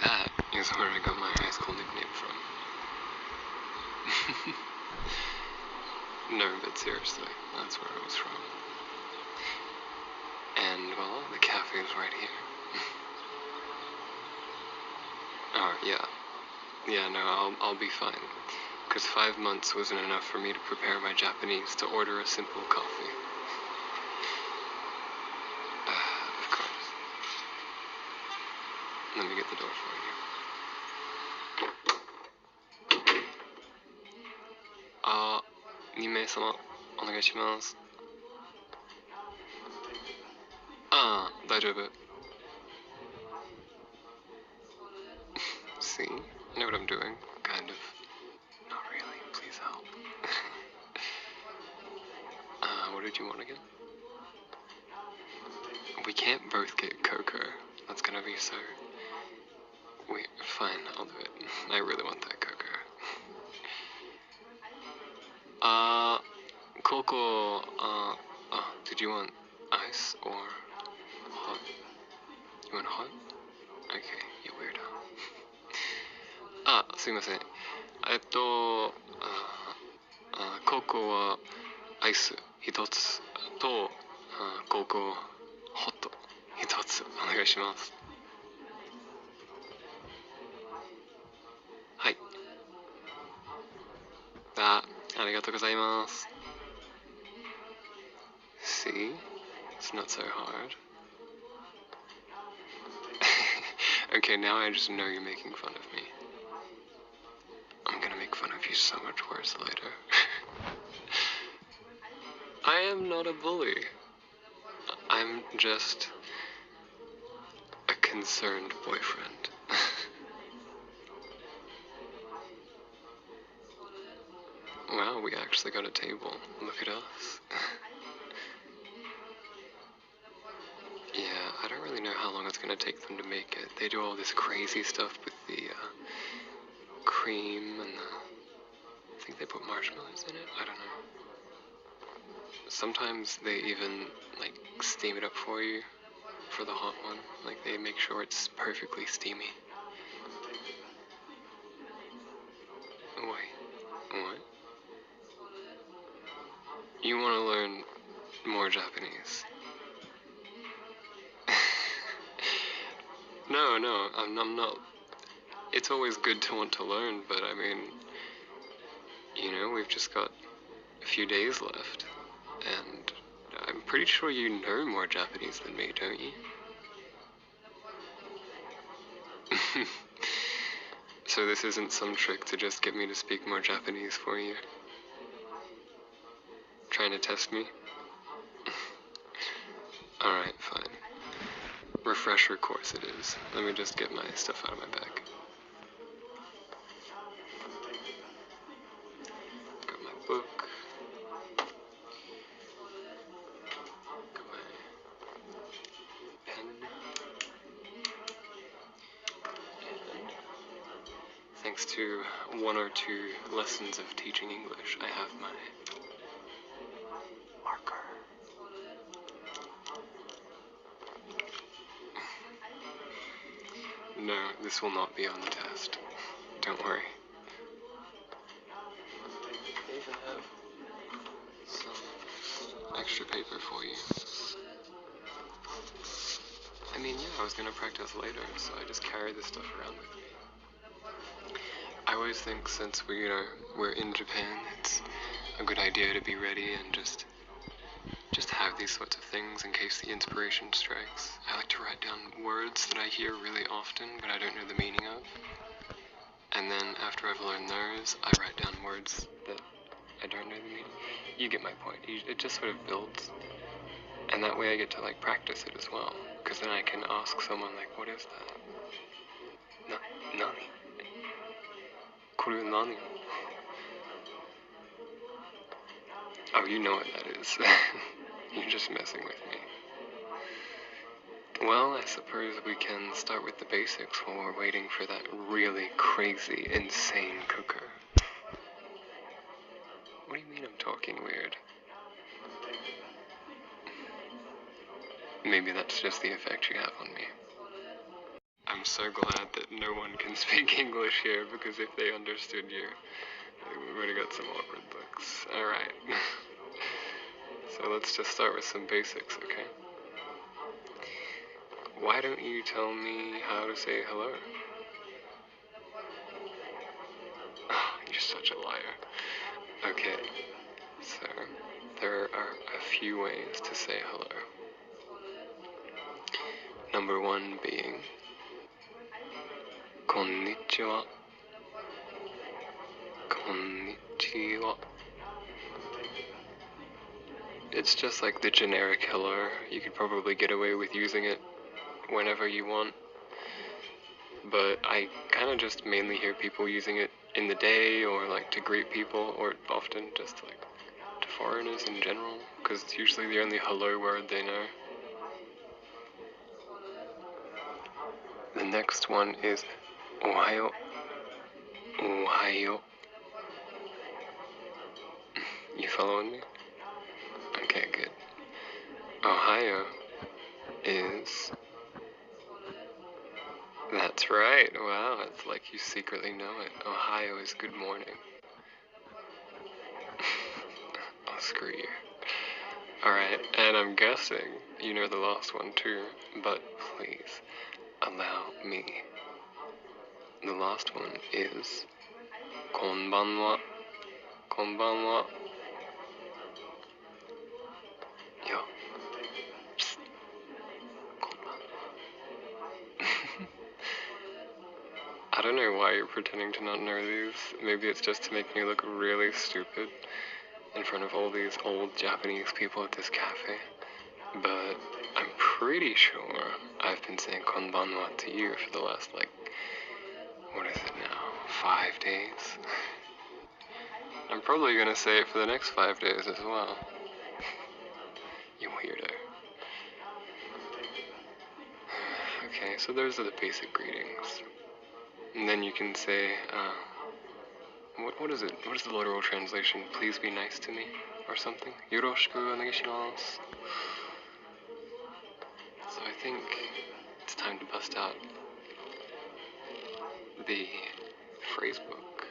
That is where I got my high school nickname from. No, but seriously, that's where it was from. And, well, the cafe is right here. Oh, yeah. Yeah, no, I'll be fine. Because 5 months wasn't enough for me to prepare my Japanese to order a simple coffee. Of course. Let me get the door for you. 2名様、お願いします。大丈夫。See? I know what I'm doing. Kind of. Not really. Please help. What did you want again? We can't both get cocoa. That's gonna be so... Wait, fine, I'll do it. I really want that cocoa. Cocoa, did you want ice or hot? You want hot? Okay, you weirdo. すいません。ココはアイス一つと、ココホット一つお願いします。はい。ありがとうございます。See? It's not so hard. Okay, now I just know you're making fun of me. I'm gonna make fun of you so much worse later. I am not a bully. I'm just a concerned boyfriend. Wow, we actually got a table. Look at us. Yeah, I don't really know how long it's gonna take them to make it. They do all this crazy stuff with the cream and I think they put marshmallows in it. I don't know. Sometimes they even like steam it up for you for the hot one. Like they make sure it's perfectly steamy. Wait, what? You want to learn more Japanese? No, I'm not. It's always good to want to learn, but I mean, you know, we've just got a few days left, and I'm pretty sure you know more Japanese than me, don't you? So this isn't some trick to just get me to speak more Japanese for you? Trying to test me? Alright, fine. Refresher course it is. Let me just get my stuff out of my bag. Got my book. Got my pen. And thanks to 1 or 2 lessons of teaching English, I have my marker. No, this will not be on the test. Don't worry. I even have some extra paper for you. I mean, yeah, I was gonna practice later, so I just carry this stuff around with me. I always think since we're in Japan, it's a good idea to be ready and just have these sorts of things in case the inspiration strikes. I like to write down words that I hear really often, but I don't know the meaning of. And then after I've learned those, I write down words that I don't know the meaning. You get my point. It just sort of builds. And that way I get to like practice it as well. Because then I can ask someone like, what is that? Nani? Kore nani? Oh, you know what that is. You're just messing with me. Well, I suppose we can start with the basics while we're waiting for that really crazy, insane cooker. What do you mean I'm talking weird? Maybe that's just the effect you have on me. I'm so glad that no one can speak English here, because if they understood you, we would have got some awkward looks. Alright. So let's just start with some basics, okay? Why don't you tell me how to say hello? Oh, you're such a liar. Okay, so there are a few ways to say hello. Number one being konnichiwa. Konnichiwa. It's just like the generic hello. You could probably get away with using it whenever you want. But I kind of just mainly hear people using it in the day, or like to greet people, or often just like to foreigners in general, because it's usually the only hello word they know. The next one is ohayo. Ohayo. You following me? Okay, good. Ohayo is... That's right. Wow, it's like you secretly know it. Ohayo is good morning. I'll screw you. Alright, and I'm guessing you know the last one too, but please allow me. The last one is konbanwa. Konbanwa. Yo. Psst. Konbanwa. I don't know why you're pretending to not know these. Maybe it's just to make me look really stupid in front of all these old Japanese people at this cafe. But I'm pretty sure I've been saying konbanwa to you for the last, like, what is it now? 5 days? I'm probably gonna say it for the next 5 days as well. You weirdo. Okay, so those are the basic greetings. And then you can say, what is it? What is the literal translation? Please be nice to me, or something? Yoroshiku onegaishimasu. So I think it's time to bust out the phrase book.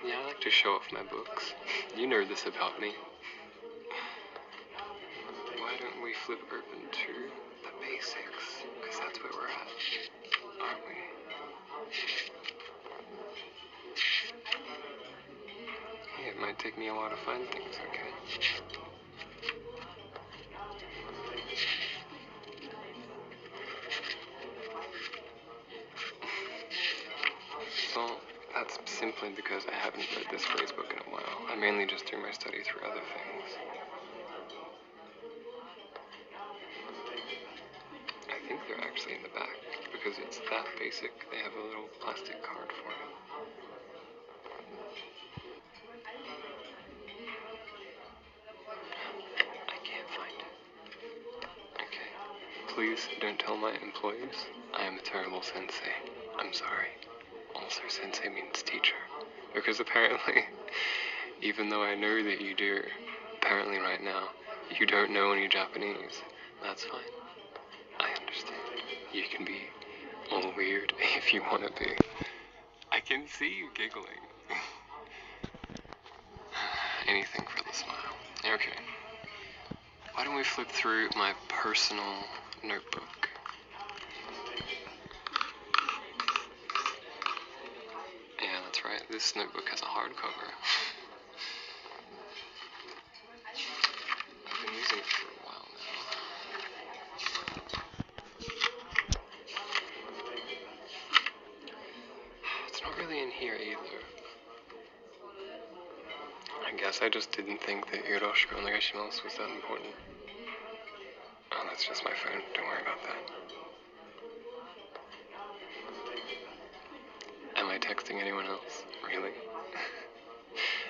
Yeah, I like to show off my books. You know this about me. Why don't we flip open to the basics? Because that's where we're at, aren't we? Hey, it might take me a while to find things, okay? Well, that's simply because I haven't read this phrase book in a while. I mainly just do my study through other things. I think they're actually in the back, because it's that basic, they have a little plastic card for it. I can't find it. Okay. Please don't tell my employees I am a terrible sensei. I'm sorry. Also, sensei means teacher. Because apparently, even though I know that you do, apparently right now, you don't know any Japanese. That's fine. I understand. You can be all weird if you want to be. I can see you giggling. Anything for the smile. Okay. Why don't we flip through my personal notebook? Yeah, that's right. This notebook has a hardcover. I've been using it for a while now. It's not really in here either. I guess I just didn't think that yoroshiku onegaishimasu was that important. Oh, that's just my phone. Don't worry about that. Am I texting anyone else? Really?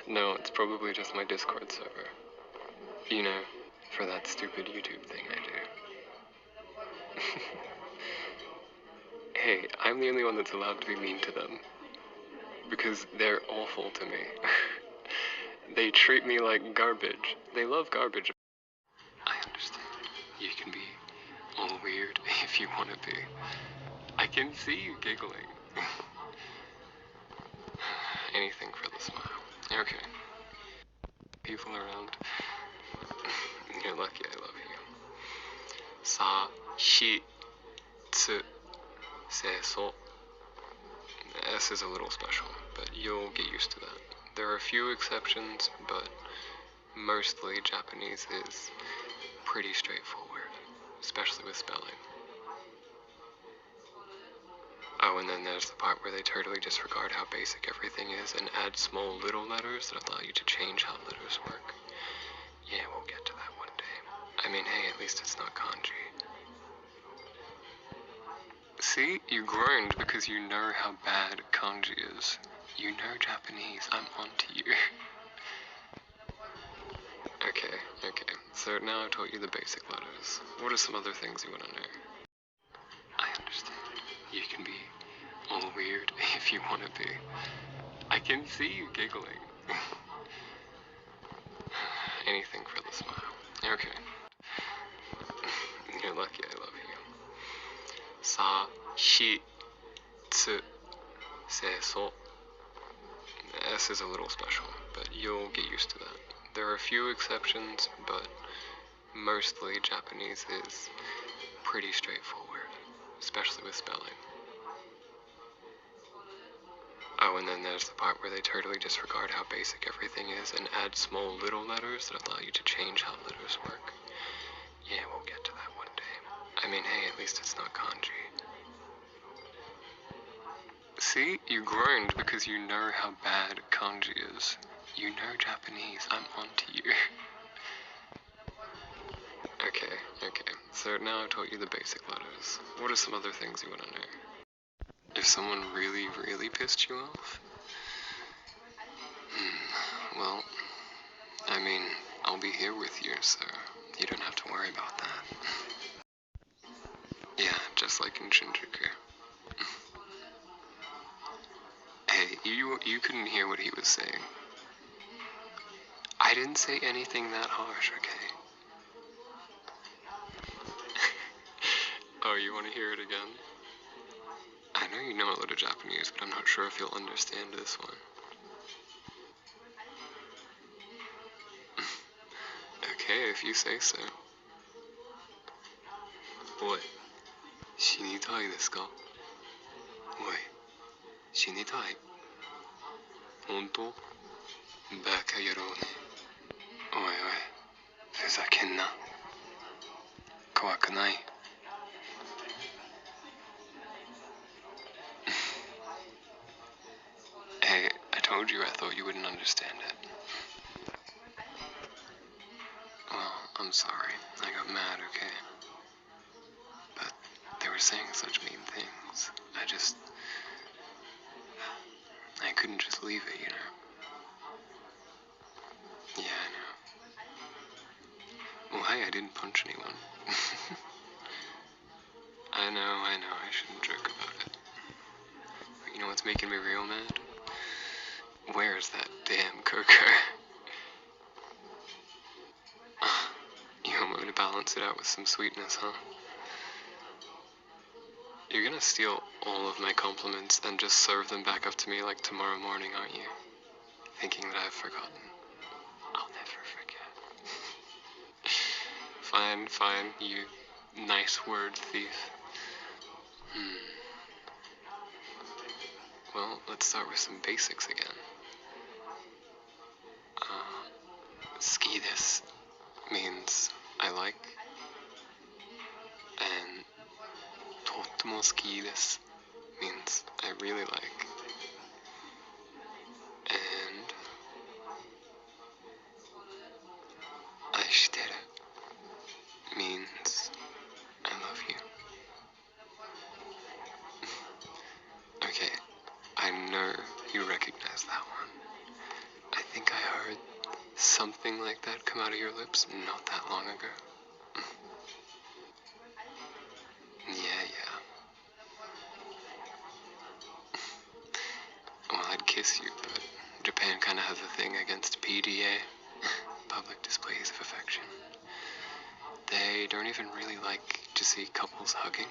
No, it's probably just my Discord server. You know, for that stupid YouTube thing I do. Hey, I'm the only one that's allowed to be mean to them. Because they're awful to me. They treat me like garbage. They love garbage. I understand. You can be all weird if you want to be. I can see you giggling. Anything for the smile. Okay. People around. You're lucky I love you. Sa, shi, tsu, se, so. S is a little special, but you'll get used to that. There are a few exceptions, but mostly Japanese is pretty straightforward, especially with spelling. Oh, and then there's the part where they totally disregard how basic everything is and add small little letters that allow you to change how letters work. Yeah, we'll get to that one day. I mean, hey, at least it's not kanji. See, you groaned because you know how bad kanji is. You know Japanese, I'm onto you. Okay. So now I've taught you the basic letters. What are some other things you want to know? I understand. You can be all weird if you want to be. I can see you giggling. Anything for the smile. Okay. You're lucky I love you. Sa, shi, tsu, se, so. S is a little special, but you'll get used to that. There are a few exceptions, but mostly Japanese is pretty straightforward, especially with spelling. Oh, and then there's the part where they totally disregard how basic everything is and add small little letters that allow you to change how letters work. Yeah, we'll get to that one day. I mean, hey, at least it's not kanji. See, you groaned because you know how bad kanji is. You know Japanese, I'm onto you. Okay. So now I've taught you the basic letters. What are some other things you want to know? If someone really, really pissed you off? Well, I mean, I'll be here with you, so you don't have to worry about that. Yeah, just like in Shinjuku. Hey, you couldn't hear what he was saying. I didn't say anything that harsh, okay? Oh, you want to hear it again? I know you know a little Japanese, but I'm not sure if you'll understand this one. Okay, if you say so. おい、死にたいですか? おい、死にたい? 本当? バカ野郎ね。おいおい、ふざけんな。怖くない。Hey, I told you I thought you wouldn't understand it. Well, I'm sorry. I got mad, okay? But they were saying such mean things. I couldn't just leave it, you know? Yeah, I know. Well, hey, I didn't punch anyone. I know, I shouldn't joke about it. But you know what's making me real mad? Where's that damn Coco? You want me to balance it out with some sweetness, huh? You're gonna steal all of my compliments and just serve them back up to me like tomorrow morning, aren't you? Thinking that I've forgotten. I'll never forget. Fine, you nice word thief. Well, let's start with some basics again. Ski this means I like, and totemo ski desu means I really like, and aishiteru means I love you. Okay, I know you recognize that one. I think I heard something like that come out of your lips not that long ago. Yeah. Well, I'd kiss you, but Japan kind of has a thing against PDA, public displays of affection. They they don't even really like to see couples hugging.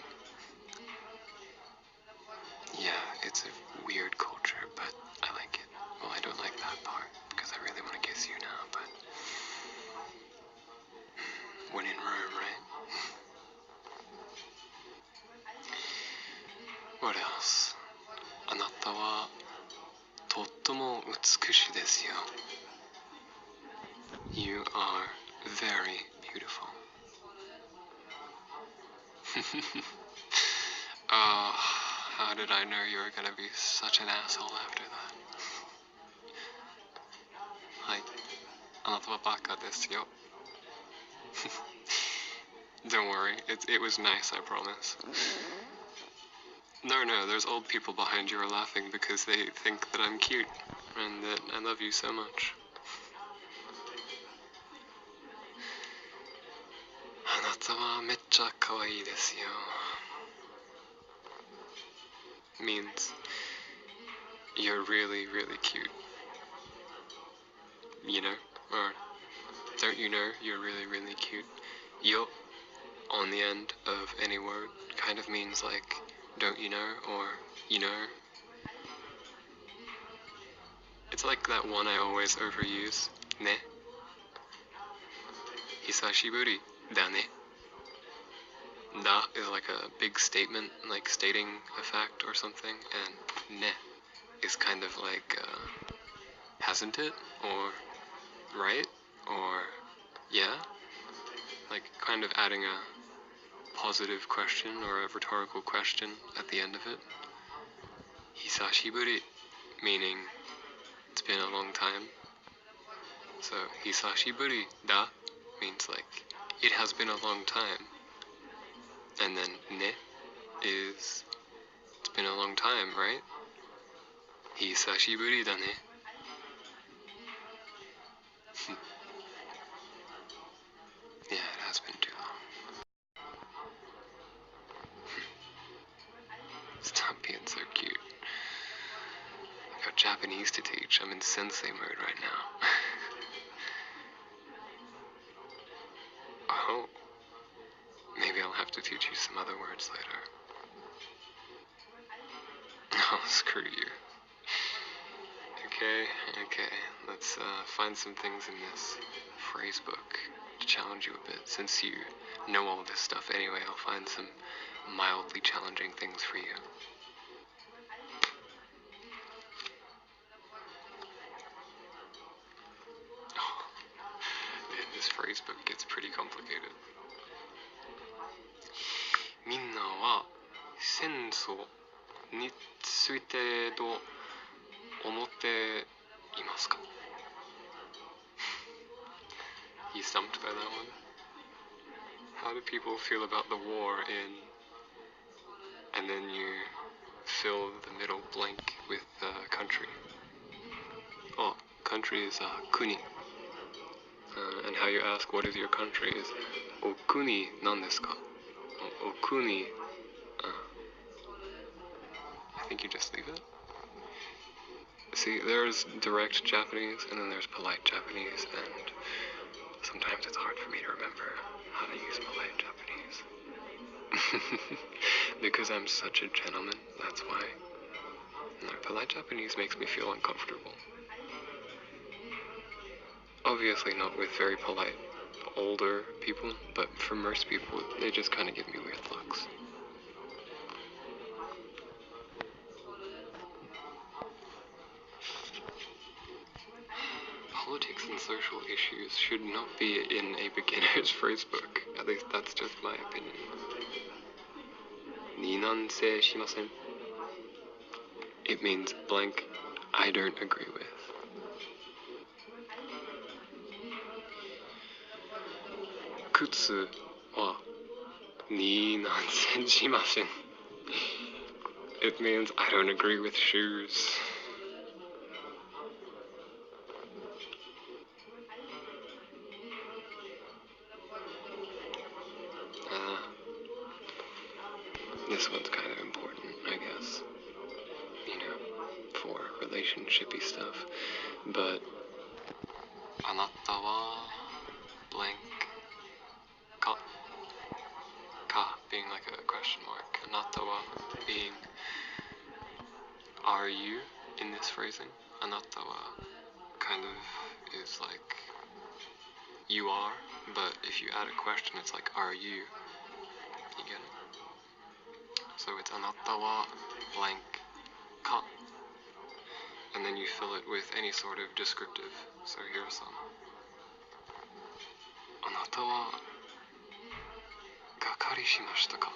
Yeah, it's a weird culture, but I like it. Well, I don't like that part, because I really want to kiss you now, but when in Rome, right? What else? あなたはとっても美しいですよ. You are very beautiful. Oh, how did I know you were gonna be such an asshole after that? はい、あなたはバカですよ. Don't worry, it was nice, I promise. No, there's old people behind you are laughing because they think that I'm cute and that I love you so much. あなたはめっちゃ可愛いですよ. Means you're really, really cute. You know? Or don't you know you're really, really cute? Yo on the end of any word kind of means like, don't you know, or you know. It's like that one I always overuse, ne. Hisashiburi da ne. Da is like a big statement, like stating a fact or something, and ne is kind of like, hasn't it, or right, or yeah, like kind of adding a positive question or a rhetorical question at the end of it. Hisashiburi, meaning it's been a long time. So hisashiburi da means like it has been a long time. And then ne is it's been a long time, right? Hisashiburi da ne. Yeah, it has been too long. Stop being so cute. I've got Japanese to teach. I'm in sensei mode right now. Oh. Maybe I'll have to teach you some other words later. Oh, screw you. Okay. Let's find some things in this phrase book to challenge you a bit. Since you know all this stuff anyway, I'll find some mildly challenging things for you. Oh, man, this phrase book gets pretty complicated. みんなは戦争についてどう思っていますか? He stumped by that one. How do people feel about the war in... And then you fill the middle blank with country. Oh, country is kuni. And how you ask what is your country is okuni nan desu ka? Okuni. I think you just leave it. See, there's direct Japanese and then there's polite Japanese, and sometimes it's hard for me to remember how to use polite Japanese. Because I'm such a gentleman, that's why. No, polite Japanese makes me feel uncomfortable. Obviously not with very polite older people, but for most people, they just kind of give me weird looks. Politics and social issues should not be in a beginner's phrase book. At least that's just my opinion. 二難性しません. It means blank, I don't agree with. 靴は二難性しません. It means I don't agree with shoes. This one's kind of important, I guess. You know, for relationshipy stuff. But あなたは blank か question mark. Anata wa being are you in this phrasing. Anata wa kind of is like you are, but if you add a question, it's like are you? You get it? So it's anata wa blank ka. And then you fill it with any sort of descriptive. So here's some. Anata wa gakari shimashita ka?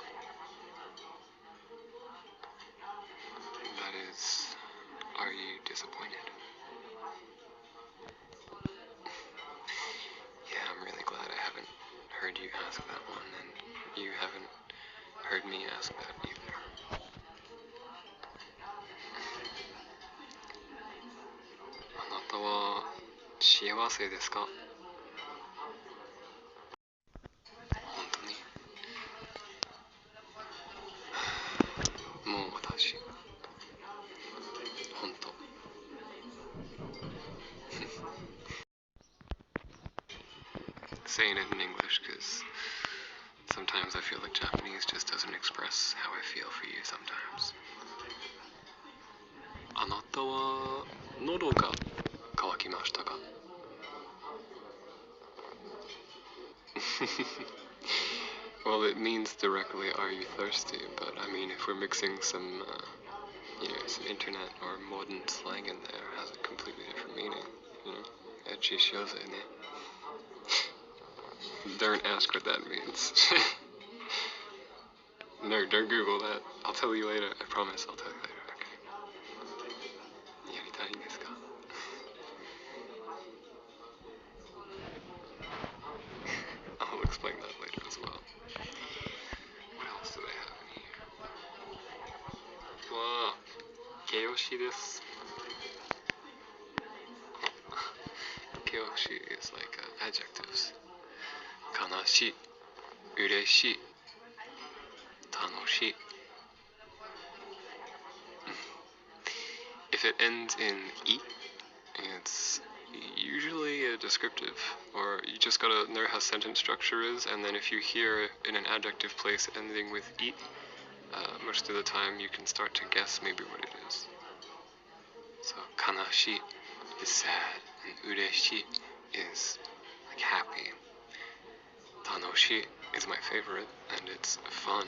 That is, are you disappointed? Yeah, I'm really glad I haven't heard you ask that one, and you haven't heard me ask that either. Anata wa shiawase desu ka? Honto ni? Mou watashi. Honto. Saying it in English, because sometimes I feel like Japanese just doesn't express how I feel for you sometimes. Anata wa nodo ga kawakimashita ka? Well, it means directly, are you thirsty? But I mean, if we're mixing some, some internet or modern slang in there, it has a completely different meaning. Echi shiose ne. Don't ask what that means. No, don't Google that. I'll tell you later. I promise I'll tell you later, okay? Yaritai desu ka? I'll explain that later as well. What else do they have in here? Wow. Keyoshi desu. Keyoshi is like adjectives. Kanashi, ureshi, tanoshi. If it ends in I, it's usually a descriptive, or you just gotta know how sentence structure is, and then if you hear in an adjective place ending with I, most of the time you can start to guess maybe what it is. So kanashi is sad, and ureshi is like happy. Tanoshi is my favorite, and it's fun.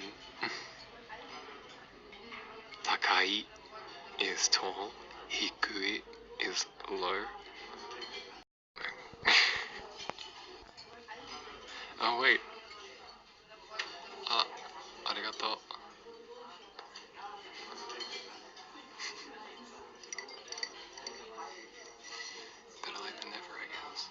Takai is tall, hikui is low. Oh wait. Arigato. Better late than never, I guess.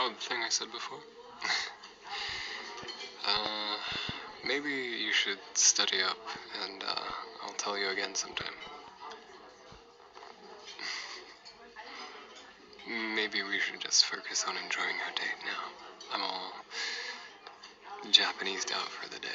Oh, the thing I said before? Maybe you should study up, and I'll tell you again sometime. Maybe we should just focus on enjoying our date now. I'm all Japanesed out for the day.